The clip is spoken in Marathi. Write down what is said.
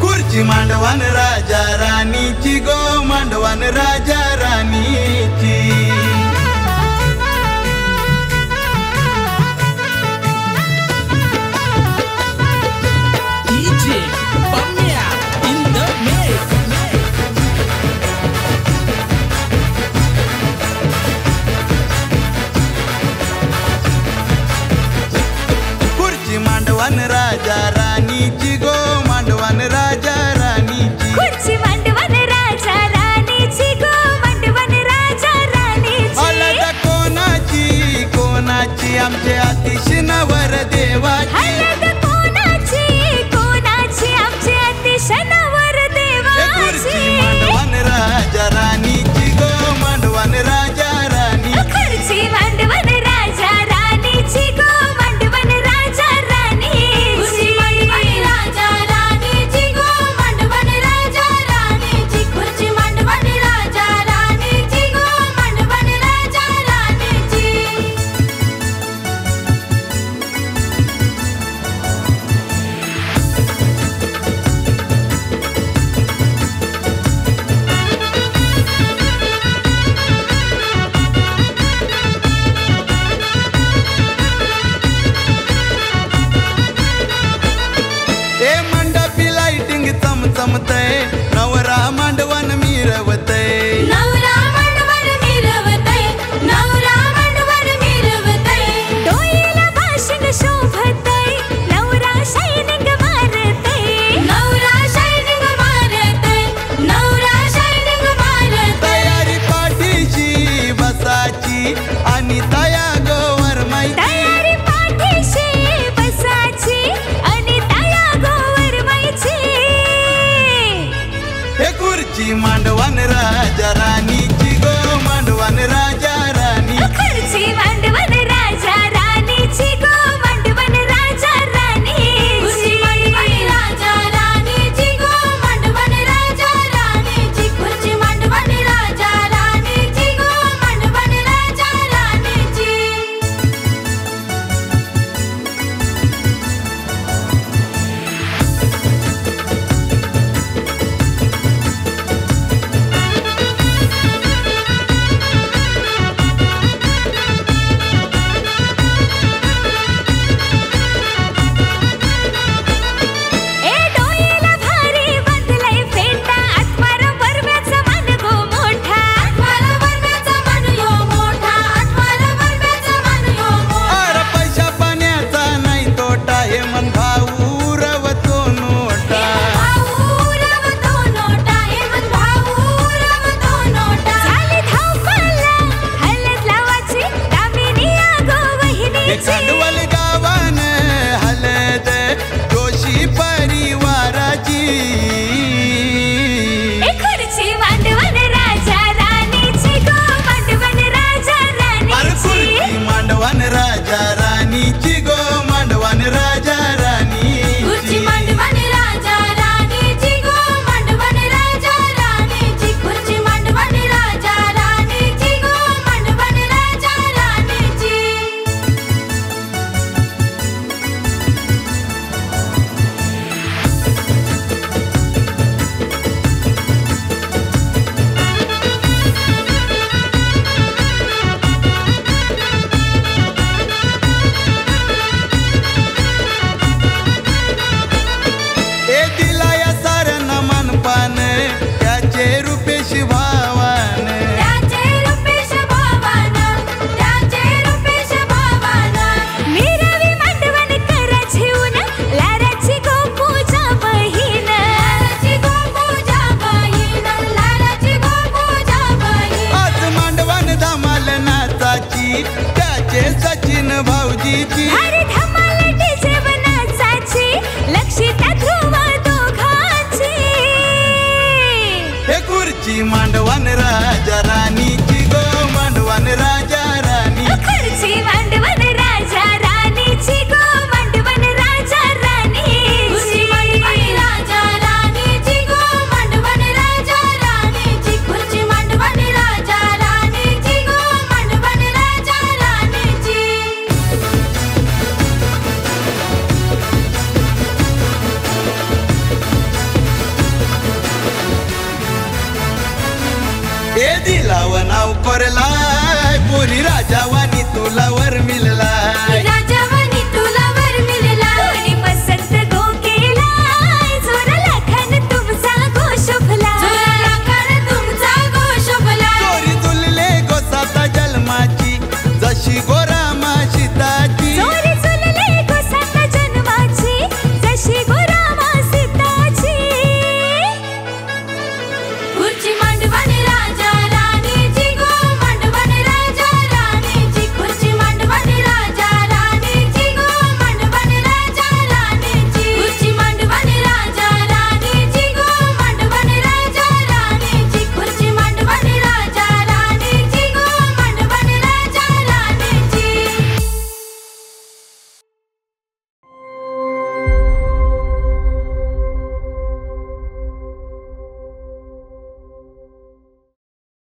खुर्ची मांडवान राजा राणीची गो, मांडवान राजा राणीची. मांडवान राजा राणीची गो, मांडवान राजा राणीची. खुर्ची मांडवान राजा राणीची गो, मांडवान राजा राणीची. हलद कोणाची कोणाची आमचे अतिश नवर देवाची. हलद कोणाची कोणाची आमचे अतिश नवर देवाची. खुर्ची मांडवान राजा राणीची गो, मांडवान राजा राणीची. खुर्ची मांडवान राजा राणीची गो, मांडवान राजा राणीची. मांडवान राजा राणीची गो, मांडवान राजा राणीची. खुर्ची मांडवान राजा राणीची गो, मांडवान राजा राणीची. चमचमतय नवरा मांडवान मिरवतय. नवरा मांडवान मिरवतय, नवरा मांडवान मिरवतय. डोळ्याला बाशिंग शोभतय, नवरा शायनिंग मारतय. नवरा शायनिंग मारतय, नवरा शायनिंग मारतय. तयारी पाठीशी बसाची आणि तया गोवर माहिती. तयारी पाठीशी बसाची आणि तया गोवर मायची. हे खुर्ची मांडवान राजा राणीची गो, मांडवान राजा राणी. खुर्ची मांडवान राजा राणीची गो, मांडवान राजा राणीची. मांडवान राजा राणीची गो, मांडवान राजा राणीची. खुर्ची मांडवान राजा राणीची गो, मांडवान राजा राणीची. गांडवल गावान हलद जोशी परिवाराची. खुर्ची मांडवान राजा राणीची गो, मांडवान राजा राणीची. खुर्ची मांडवान राजा राणीची गो, मांडवान राजा राणी. खुर्ची मांडवान राजा राणीची गो, मांडवान राजा राणीची. खुर्ची मांडवान राजा राणीची गो, मांडवान राजा राणीची. भाऊजीची अरे धमाल डीजे बनाचाची लक्षिता ध्रुवा दोघांची. हे खुर्ची मांडवान राजा राणीची गो, मांडवान राजा राणी. खुर्ची मांडवान राजा राणीची गो, मांडवान राजा राणीची. मांडवान राजा राणीची गो, मांडवान राजा राणीची. खुर्ची मांडवान राजा राणीची गो, मांडवान राजा राणीची. वापरलाय पोरी राजावानी